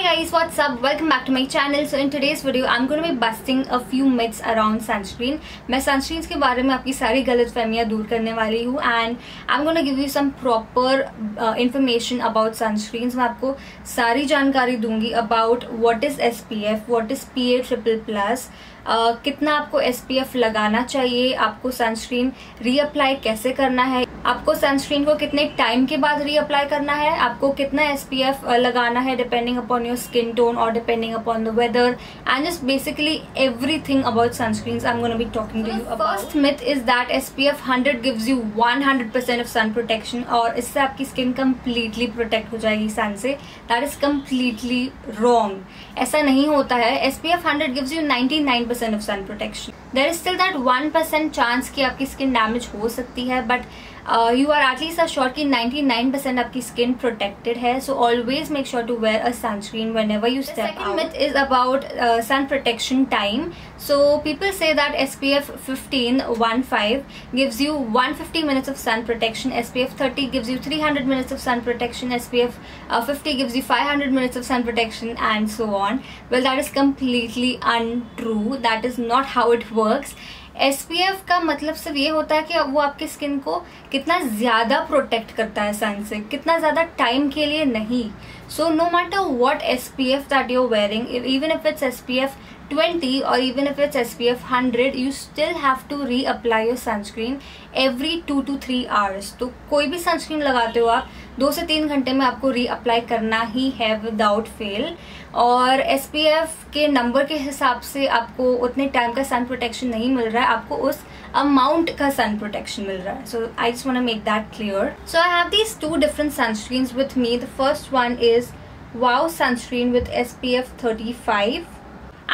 Hi guys, what's up? Welcome back to my channel. So in today's video, I'm going to be busting a few myths around sunscreen. मैं sunscreens के बारे में आपकी सारी गलतफहमियां दूर करने वाली हूँ and I'm going to give you some proper information about sunscreens. मैं आपको सारी जानकारी दूंगी about what is SPF, what is PA+++, कितना आपको SPF लगाना चाहिए, आपको सनस्क्रीन रीअप्लाई कैसे करना है, आपको सनस्क्रीन को कितने टाइम के बाद रीअप्लाई करना है, आपको कितना SPF लगाना है depending upon your skin tone और depending upon the weather and just basically everything about sunscreens I am gonna be talking to you about. First myth is that SPF 100 gives you 100% of sun protection और इससे आपकी skin completely protect हो जाएगी sun से. That is completely wrong. ऐसा नहीं होता है. SPF 100 gives you 99% of sun protection. There is still that 1% chance कि आपकी स्किन डैमेज हो सकती है, but you are at least assured कि 99% आपकी स्किन प्रोटेक्टेड है. So always make sure to wear a sunscreen whenever you step out. The second myth is about sun protection time. So people say that SPF 15 gives you 150 minutes of sun protection, SPF 30 gives you 300 minutes of sun protection, SPF 50 gives you 500 minutes of sun protection and so on. Well, that is completely untrue. That is not how it works. SPF का मतलब सिर्फ ये होता है कि वो आपकी skin को कितना ज्यादा प्रोटेक्ट करता है सन से, कितना ज्यादा टाइम के लिए नहीं. So no matter what SPF that you are wearing, even if it's SPF 20 or even if it's SPF 100, you still have to reapply your sunscreen every 2 to 3 hours. तो कोई भी सनस्क्रीन लगाते हो आप 2 से 3 घंटे में आपको रीअप्लाई करना ही है विदाउट फेल. और SPF के नंबर के हिसाब से आपको उतने टाइम का सन प्रोटेक्शन नहीं मिल रहा है, आपको उस अमाउंट का सन प्रोटेक्शन मिल रहा है. So I just want to make that clear. So I have these 2 different sunscreens with me. The first one is Wow sunscreen with SPF 35.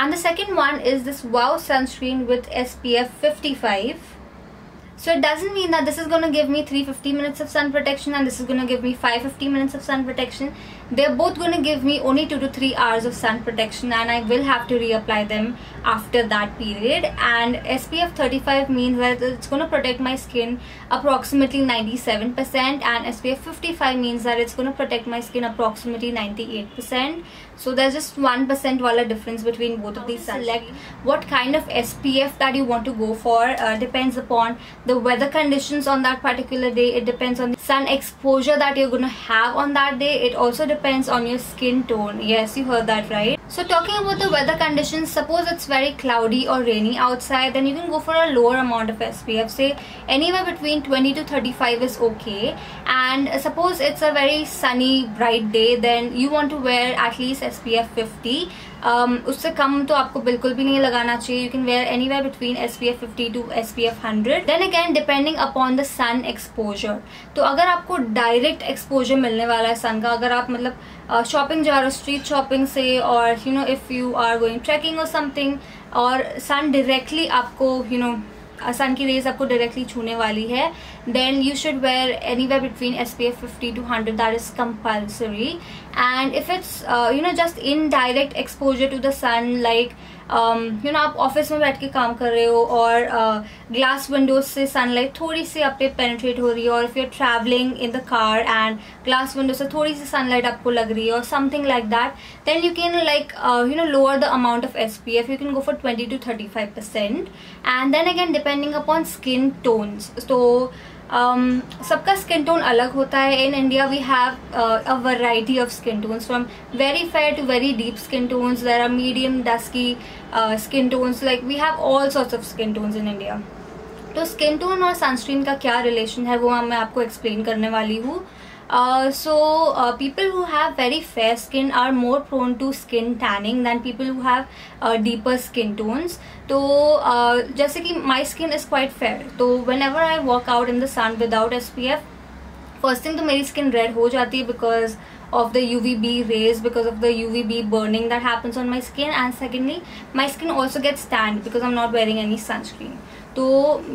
And the second one is this Wow sunscreen with SPF 55. So it doesn't mean that this is going to give me 350 minutes of sun protection and this is going to give me 550 minutes of sun protection. They're both going to give me only 2 to 3 hours of sun protection and I will have to reapply them after that period. And SPF 35 means that it's going to protect my skin approximately 97% and SPF 55 means that it's going to protect my skin approximately 98%. So there's just 1% wala difference between both of these. Select what kind of SPF that you want to go for. Depends upon the weather conditions on that particular day. It depends on the sun exposure that you're going to have on that day. It also depends on your skin tone. Yes, you heard that right. So talking about the weather conditions, suppose it's very cloudy or rainy outside, then you can go for a lower amount of SPF. Say anywhere between 20 to 35 is okay. And suppose it's a very sunny, bright day, then you want to wear at least SPF 50. उससे कम तो आपको बिल्कुल भी नहीं लगाना चाहिए. You can wear anywhere between SPF 50 to SPF 100. Then again depending upon the sun exposure. तो अगर आपको डायरेक्ट एक्सपोजर मिलने वाला है सन का, अगर आप मतलब शॉपिंग जा रहे हो स्ट्रीट शॉपिंग से, और you know if you are going trekking और समथिंग, और सन डायरेक्टली आपको यू नो सन की रेज आपको डायरेक्टली छूने वाली है, then you should wear anywhere between SPF 50 to 100. That is compulsory. And if it's just indirect exposure to the sun, like आप office में बैठ के काम कर रहे हो और ग्लास विंडोज से सनलाइट थोड़ी सी आप पे पेनिट्रेट हो रही है, और if you are travelling in the car and glass window से थोड़ी सी सनलाइट आपको लग रही है और something like that, then you can lower the amount of SPF. You can go for 20 to 35%. And then again depending upon skin tones. So सबका skin tone अलग होता है. In India we have a variety of skin tones from very fair to very deep skin tones. There are medium dusky skin tones. Like we have all sorts of skin tones in India. तो skin tone और sunscreen का क्या relation है वो मैं आपको explain करने वाली हूँ. So people who have very fair skin are more prone to skin tanning than people who have deeper skin tones. तो जैसे कि my skin is quite fair, तो whenever I walk out in the sun without SPF, first thing तो मेरी skin red हो जाती है because of the UVB rays, because of the UVB burning that happens on my skin, and secondly my skin also gets tanned because I'm not wearing any sunscreen. तो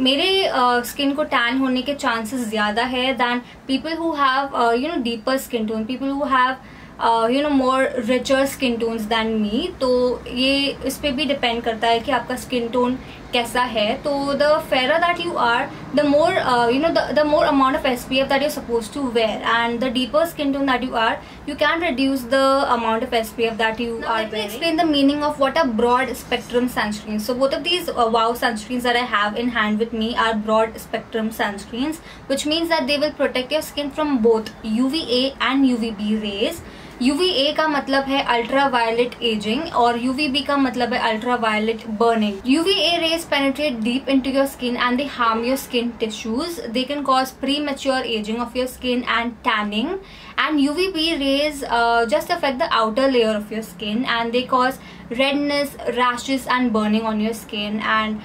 मेरे skin को tan होने के chances ज़्यादा है than people who have deeper skin tone, people who have more richer skin tones than me. तो ये इस पे भी डिपेंड करता है कि आपका स्किन टोन कैसा है. तो the fair that you are, the more the more amount of SPF that you're supposed to wear, and the deeper skin tone that you are, you can reduce the amount of SPF that you are wearing. Let me explain the meaning of what are broad spectrum sunscreens. So both of these WOW sunscreens that I have in hand with me are broad spectrum sunscreens, which means that they will protect your skin from both UVA and UVB rays. UVA का मतलब है ultraviolet aging और UVB का मतलब है ultraviolet burning. UVA rays penetrate deep into your skin and they harm your skin tissues. They can cause premature aging of your skin and tanning. And UVB rays just affect the outer layer of your skin and they cause redness, rashes and burning on your skin. And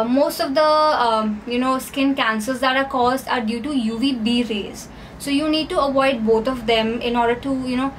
most of the skin cancers that are caused are due to UVB rays. So you need to avoid both of them in order to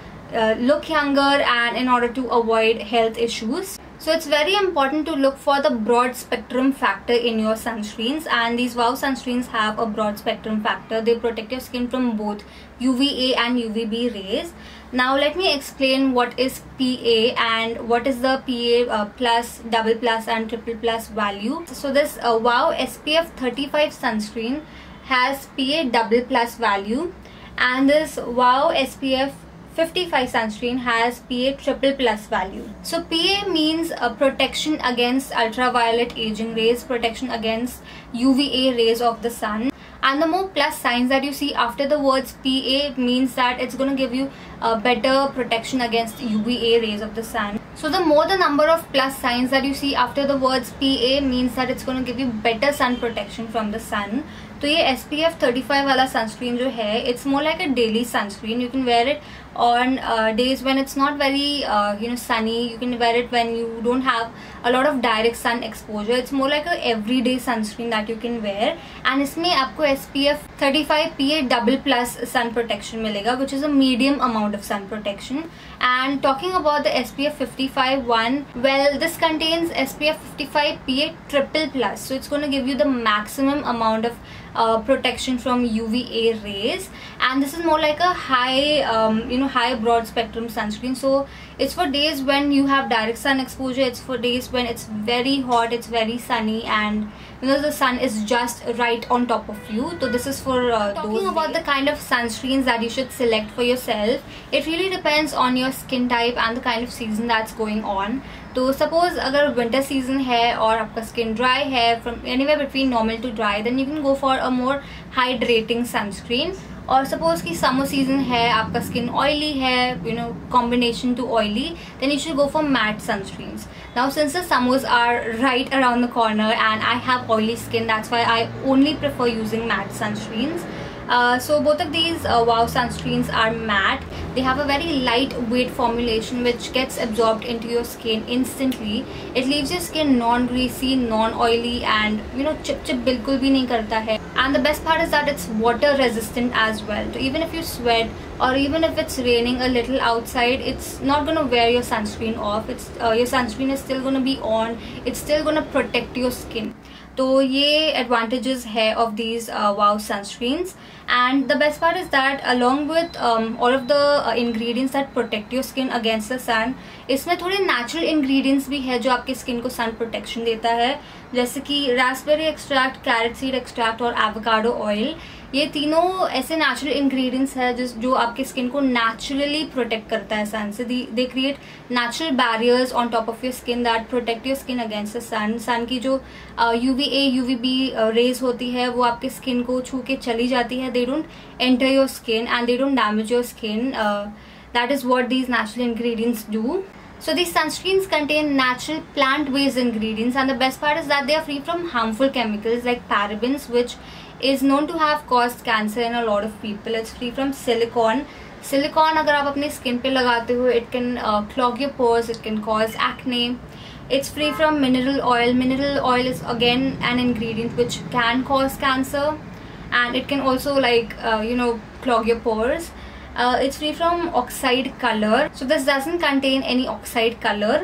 look younger and in order to avoid health issues. So it's very important to look for the broad spectrum factor in your sunscreens, and these WOW sunscreens have a broad spectrum factor. They protect your skin from both UVA and UVB rays. Now let me explain what is PA and what is the PA plus, double plus and triple plus value. So this WOW SPF 35 sunscreen has PA double plus value, and this WOW SPF 55 sunscreen has PA triple plus value. So PA means protection against ultraviolet aging rays, protection against UVA rays of the sun. And the more plus signs that you see after the words PA means that it's going to give you a better protection against UVA rays of the sun. So the more the number of plus signs that you see after the words PA means that it's going to give you better sun protection from the sun. तो ये SPF 35 वाला sunscreen जो है, it's more like a daily sunscreen. You can wear it on days when it's not very sunny. You can wear it when you don't have a lot of direct sun exposure. It's more like a everyday sunscreen that you can wear. And इसमें आपको SPF 35 PA double plus sun protection मिलेगा, which is a medium amount of sun protection. And talking about the SPF 55 one, well, this contains SPF 55 PA triple plus. So it's going to give you the maximum amount of protection from UVA rays, and this is more like a high broad spectrum sunscreen. So it's for days when you have direct sun exposure. It's for days when it's very hot, it's very sunny, and the sun is just right on top of you. So this is for talking about the kind of sunscreens that you should select for yourself. It really depends on your skin type and the kind of season that's going on. तो suppose अगर winter season है और आपका skin dry है, from anywhere between normal to dry, then you can go for a more hydrating sunscreen. और suppose कि summer season है, आपका स्किन ऑयली है, combination to oily, then you should go for matte sunscreens. Now since the summers are right around the corner and I have oily skin, that's why I only prefer using matte sunscreens. So both of these WOW sunscreens are matte. They have a very lightweight formulation which gets absorbed into your skin instantly. It leaves your skin non-greasy, non-oily, and chip बिल्कुल भी नहीं करता है. And the best part is that it's water resistant as well. So even if you sweat or even if it's raining a little outside, it's not going to wear your sunscreen off. Your sunscreen is still going to be on. It's still going to protect your skin. तो ये advantages है of these WOW sunscreens. And the best part is that along with all of the ingredients that protect your skin against the sun, इसमें थोड़े natural ingredients भी है जो आपके skin को sun protection देता है, जैसे कि raspberry extract, carrot seed extract और avocado oil. ये तीनों ऐसे नेचुरल इंग्रेडिएंट्स है जो आपके स्किन को नेचुरली प्रोटेक्ट करता है सन से. They create natural barriers on top of your skin that protect your skin against the sun. Sun की जो UVA UVB रेज होती है वो आपके स्किन को छू के चली जाती है. They don't enter your skin and they don't damage your skin. That is what these natural ingredients do. So these sunscreens contain natural plant-based ingredients, and the best part is that they are free from harmful chemicals like parabens, which is known to have caused cancer in a lot of people. It's free from silicone. Silicone अगर आप अपने skin पे लगाते हो, it can clog your pores, it can cause acne. It's free from mineral oil. Mineral oil is again an ingredient which can cause cancer, and it can also clog your pores. It's free from oxide color, so this doesn't contain any oxide color,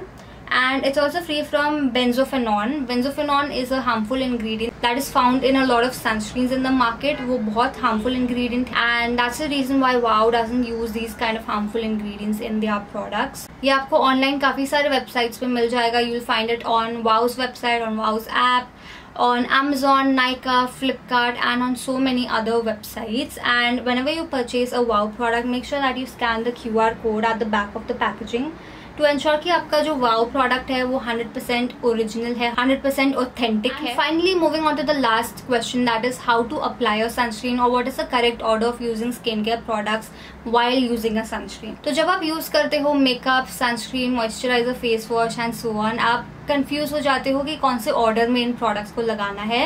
and it's also free from benzophenone. Benzophenone is a harmful ingredient that is found in a lot of sunscreens in the market. वो बहुत harmful ingredient, and that's the reason why WOW doesn't use these kind of harmful ingredients in their products. ये आपको online काफी सारे websites पे मिल जाएगा. You'll find it on WOW's website, on WOW's app, on Amazon, Nykaa, Flipkart and on so many other websites. And whenever you purchase a WOW product, make sure that you scan the QR code at the back of the packaging to ensure कि आपका जो WOW product है वो 100% original है, 100% authentic है. Finally, moving on to the last question, that is how to apply a sunscreen or what is the correct order of using skincare products while using a sunscreen. तो जब आप use करते हो makeup, sunscreen, moisturiser, face wash and so on, आप confuse हो जाते हो कि कौन से ऑर्डर में इन प्रोडक्ट्स को लगाना है.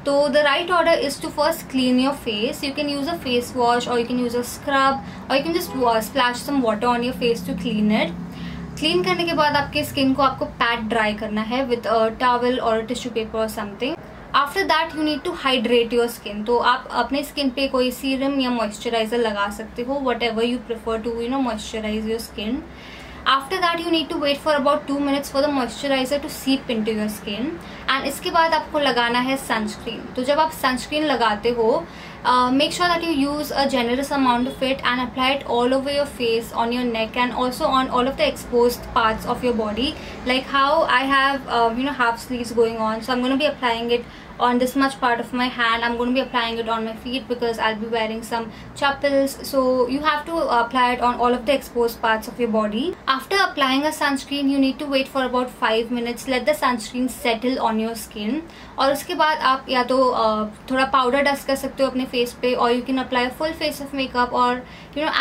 तो the right order is to first clean your face. You can use a face wash or you can use a scrub or you can just splash some water on your face to clean it. Clean करने के बाद आपके skin को आपको PAT dry करना है with a towel और tissue paper और something. After that you need to hydrate your skin. तो आप अपने स्किन पे कोई सीरम या मॉइस्चराइजर लगा सकते हो, whatever you prefer to moisturise your skin. After that you need to wait for about 2 minutes for the moisturizer to seep into your skin. And इसके बाद आपको लगाना है sunscreen. तो जब आप sunscreen लगाते हो, make sure that you use a generous amount of it and apply it all over your face, on your neck and also on all of the exposed parts of your body. Like how I have half sleeves going on, so I'm going to be applying it on this much part of my hand. I'm going to be applying it on my feet because I'll be wearing some chappals. So you have to apply it on all of the exposed parts of your body. After applying a sunscreen, you need to wait for about 5 minutes. Let the sunscreen settle on your skin. और उसके बाद आप या तो थोड़ा powder dust कर सकते हो अपने फेस पे, और you can apply a full face of makeup, or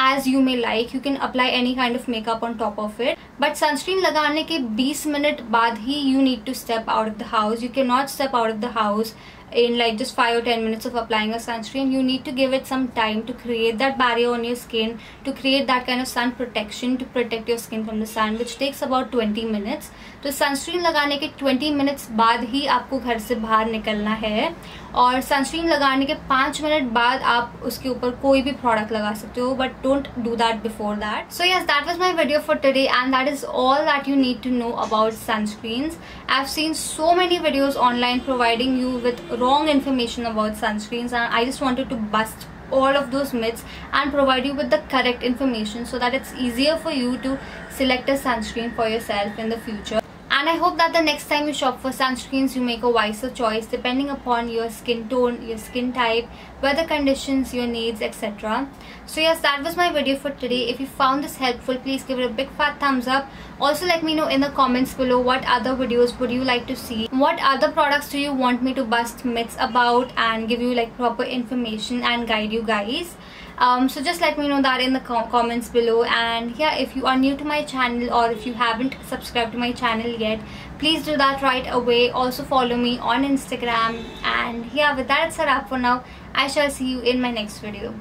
as you may like, you can apply any kind of makeup on top of it. But sunscreen लगाने के 20 मिनट बाद ही you need to step out of the house. You cannot step out of the house in like just 5 or 10 minutes of applying a sunscreen. You need to give it some time to create that barrier on your skin, to create that kind of sun protection, to protect your skin from the sun, which takes about 20 minutes. तो sunscreen लगाने के 20 minutes बाद ही आपको घर से बाहर निकलना है, और सनस्क्रीन लगाने के 5 मिनट बाद आप उसके ऊपर कोई भी प्रोडक्ट लगा सकते हो, but don't do that before that. So yes, that was my video for today and that is all that you need to know about sunscreens. I've seen so many videos online providing you with wrong information about sunscreens, and I just wanted to bust all of those myths and provide you with the correct information so that it's easier for you to select a sunscreen for yourself in the future. And I hope that the next time you shop for sunscreens, you make a wiser choice depending upon your skin tone, your skin type, weather conditions, your needs, etc. So yes, that was my video for today. If you found this helpful, please give it a big fat thumbs up. Also let me know in the comments below what other videos would you like to see. What other products do you want me to bust myths about and give you like proper information and guide you guys. So just let me know that in the comments below. And yeah, if you are new to my channel or if you haven't subscribed to my channel yet, please do that right away. Also follow me on Instagram. And yeah, with that it's a wrap for now. I shall see you in my next video.